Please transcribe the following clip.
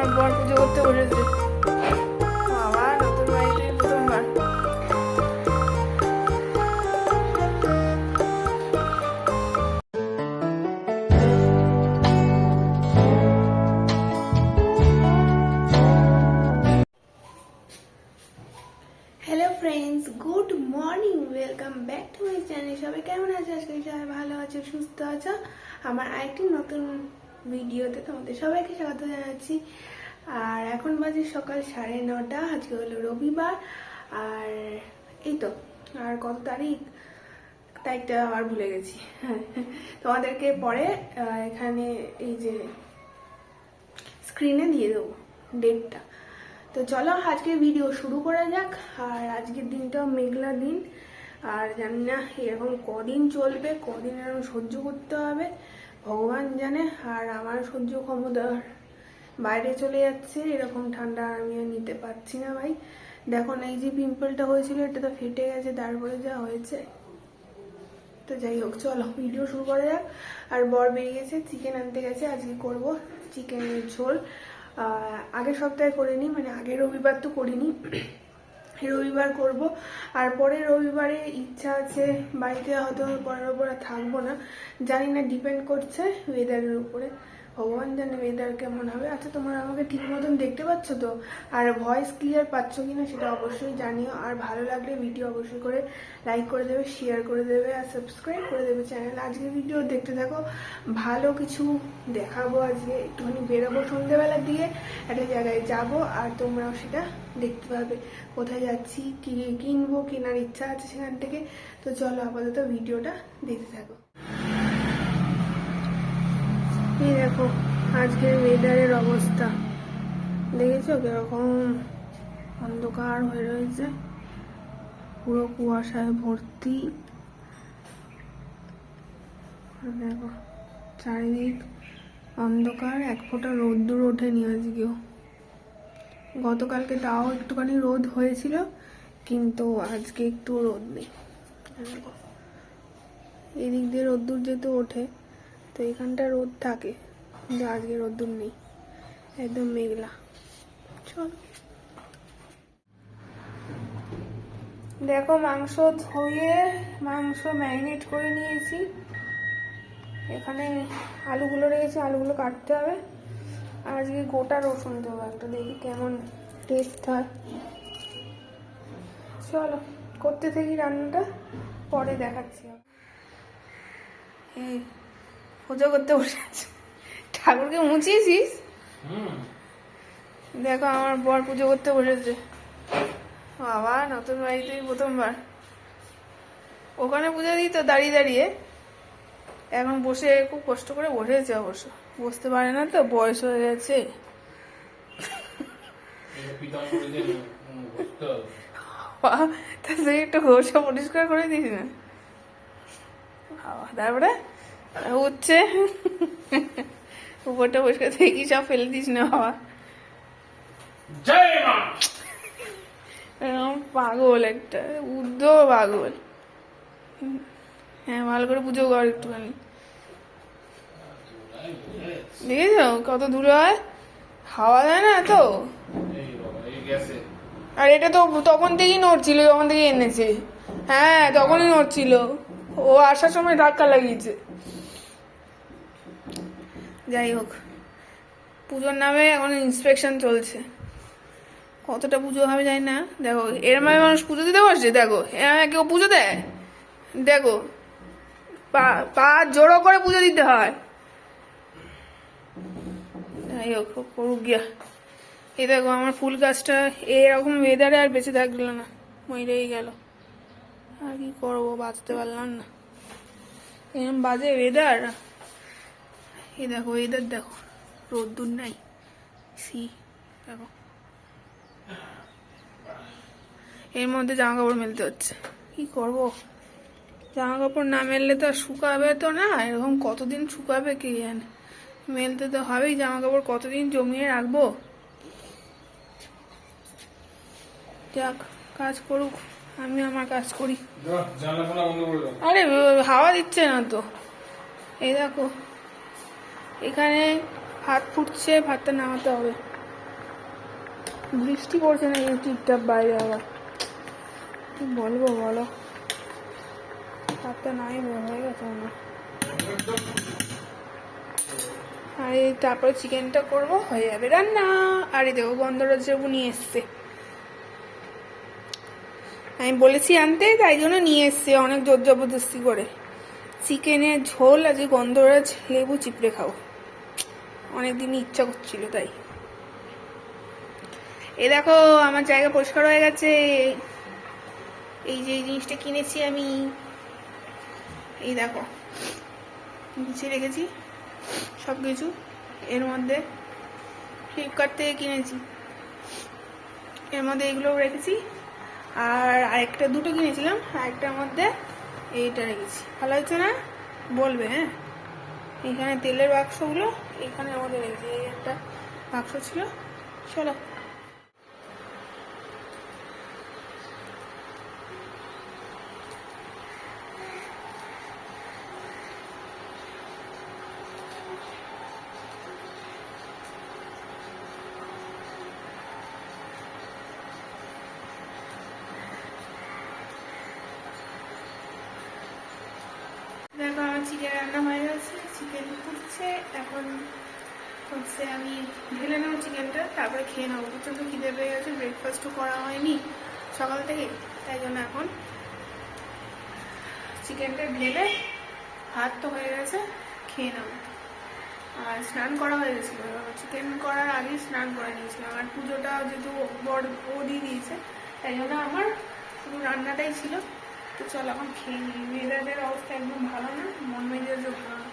আমার বর পুজো করতে বসেছে। বাবা নতুন বাড়িতে প্রথমবার। Hello friends, good morning, welcome back to my channel. সবাই কেমন আছে? আজকে সবাই ভালো আছো, সুস্থ আছো। আমার আরেকটি নতুন ভিডিওতে তোমাদের সবাইকে স্বাগত জানাচ্ছি। আর এখন বাজে সকাল 9:30। আজকে হলো রবিবার। আর এই তো, আর কত তারিখ, তারিখটা আবার ভুলে গেছি। হ্যাঁ, তোমাদেরকে পরে এখানে এই যে স্ক্রিনে দিয়ে দেবো ডেটটা। তো চলো আজকে ভিডিও শুরু করা যাক। আর আজকের দিনটাও মেঘলা দিন, আর জানি না এরকম কদিন চলবে, কদিন এরকম সহ্য করতে হবে ভগবান জানে। আর আমার সহ্য ক্ষমতা বাইরে চলে যাচ্ছে, এরকম ঠান্ডা আমি আর নিতে পারছি না ভাই। দেখো না, এই যে পিম্পলটা হয়েছিল এটা তো ফেটে গেছে, তারপরে যা হয়েছে। তো যাই হোক, চলো ভিডিও শুরু করা যাক। আর বর বেরিয়েছে, চিকেন আনতে গেছে। আজকে করব চিকেনের ঝোল। আগের সপ্তাহে করিনি, মানে আগের রবিবার তো করিনি, রবিবার করব। আর পরের রবিবারে ইচ্ছা আছে বাড়িতে, হয়তো পরের রবিবার থাকবো না, জানি না, ডিপেন্ড করছে ওয়েদারের উপরে। ভগবান জানে ওয়েদার কেমন হবে। আচ্ছা, তোমরা আমাকে ঠিক মতন দেখতে পাচ্ছ তো? আর ভয়েস ক্লিয়ার পাচ্ছ কিনা সেটা অবশ্যই জানিও। আর ভালো লাগলে ভিডিও অবশ্যই করে লাইক করে দেবে, শেয়ার করে দেবে, আর সাবস্ক্রাইব করে দেবে চ্যানেল। আজকে ভিডিও দেখতে থাকো, ভালো কিছু দেখাবো। আজকে একটুখানি বেরোবো সন্ধ্যেবেলার দিকে, একটা জায়গায় যাব, আর তোমরাও সেটা দেখতে পাবে। কোথায় যাচ্ছি, কি কিনবো, কেনার ইচ্ছা আছে সেখান থেকে। তো চলো আপাতত ভিডিওটা দেখতে থাকো। এই দেখো আজকের ওয়েদারের অবস্থা, দেখেছো কিরকম অন্ধকার হয়ে রয়েছে, পুরো কুয়াশায় ভর্তি। দেখো চারিদিক অন্ধকার, এক ফোঁটা রোদ্দুর ওঠেনি আজকেও। গতকালকে তাও একটুখানি রোদ হয়েছিল, কিন্তু আজকে একটু রোদ নেই। দেখো এদিক দিয়ে রোদ্দুর যেহেতু ওঠে, তো এখানটা রোদ থাকে, কিন্তু আজকে রোদ্দুর নেই, একদম মেঘলা। চলো দেখো, মাংস ধুয়ে মাংস ম্যারিনেট করে নিয়েছি। এখানে আলুগুলো রেখেছি, আলুগুলো কাটতে হবে। আর আজকে গোটা রসুন দেবো একটা, দেখি কেমন টেস্ট হয়। চলো করতে থাকি রান্নাটা, পরে দেখাচ্ছি। এই পুজো করতে বসে আছে, ঠাকুরকে মুছিয়েছিস? দেখো আমার বর পুজো করতে বসেছে। বাবা নতুন বাড়িতে প্রথমবার। ওখানে পুজো দিই তো দাঁড়িয়ে দাঁড়িয়ে, এখন বসে খুব কষ্ট করে বসেছে। অবশ্য বসতে পারে না তো, বয়স হয়ে গেছে। তুই একটু ঘষা পরিষ্কার করে দিস না। বাবা তারপরে উঠছে, উপরটা পরিষ্কার থেকে সব ফেলে দিস না বাবা। পাগল একটা, উদ্ধ পাগল। হ্যাঁ ভালো করে পুজো কর একটুখানি। দেখেছ কত দূরে হয়, হাওয়া দেয় না তো। আর এটা তো তখন থেকেই নড়ছিল, যখন থেকে এনেছে। হ্যাঁ তখনই নড়ছিল, ও আসার সময় ধাক্কা লাগিয়েছে। যাই হোক, পুজোর নামে এখন ইন্সপেকশন চলছে। কতটা পুজো হবে জানি না। দেখো এরম মানুষ পুজো দিতে বসছে, দেখো এরম কেউ পুজো দেয়? দেখো পা জোড়ো করে পুজো দিতে হয়। যাই হোক করুক গিয়া। এই দেখো আমার ফুল গাছটা এরকম ওয়েদারে আর বেঁচে থাকলো না, মরেই গেল। আর কি করবো, বাঁচতে পারলাম না, এরকম বাজে ওয়েদার। এই দেখো ওয়েদার, দেখো রোদ্দুর নাই, সি দেখো। এর মধ্যে জামা কাপড় মেলতে হচ্ছে, কি করব। জামা কাপড় না মেললে তো আর শুকাবে তো না, এরকম কতদিন শুকাবে কে জানে। মেলতে তো হবেই, জামা কাপড় কতদিন জমিয়ে রাখবো। যাক, কাজ করুক, আমি আমার কাজ করি। আরে হাওয়া দিচ্ছে না তো। এই দেখো এখানে ভাত ফুটছে, ভাতটা নামাতে হবে। বৃষ্টি পড়ছে না টিপটাপ বাইরে, আবার কি বলবো বলো, তারটা নাই হয়ে গেছে না। আর এই তারপরে চিকেনটা করবো, হয়ে যাবে রান্না। আর এই দেখো গন্ধরাজ লেবু নিয়ে এসছে, আমি বলেছি আনতে, তাই জন্য নিয়ে এসছে অনেক জোর জবরদস্তি করে। চিকেনের ঝোল আজকে গন্ধরাজ লেবু চিপড়ে খাও, অনেকদিন ইচ্ছা করছিল তাই। এই দেখো আমার জায়গা পরিষ্কার হয়ে গেছে। এই যে এই জিনিসটা কিনেছি আমি, এই দেখো গুছিয়ে রেখেছি সব কিছু। এর মধ্যে ফ্লিপকার্ট থেকে কিনেছি, এর মধ্যে এগুলোও রেখেছি। আর আরেকটা দুটো কিনেছিলাম, আরেকটার মধ্যে এইটা রেখেছি। ভালো হয়েছে না বলবে? হ্যাঁ, এইখানে তেলের বাক্সগুলো এইখানের মধ্যে রেখেছি, এই একটা বাক্স ছিল। চলো দেখো আমার চিকেন রান্না হয়ে গেছে, চিকেন ফুটছে এখন। হচ্ছে আমি ঢেলে নেবো চিকেনটা, তারপরে খেয়ে নেবো। প্রচণ্ড খিদে পেয়ে গেছে, ব্রেকফাস্টও করা হয়নি সকাল থেকে, তাই জন্য এখন চিকেনটা ঢেলে, ভাত তো হয়ে গেছে, খেয়ে নেবো। আর স্নান করা হয়ে গেছিলো, চিকেন করার আগেই স্নান করে নিয়েছিলাম। আর পুজোটা যেহেতু ও দিয়ে দিয়েছে, তাই জন্য আমার শুধু রান্নাটাই ছিল। তো চলো এখন খেয়ে নিই। মেয়েদের অবস্থা একদম ভালো না, মন মেজাজও ভালো না।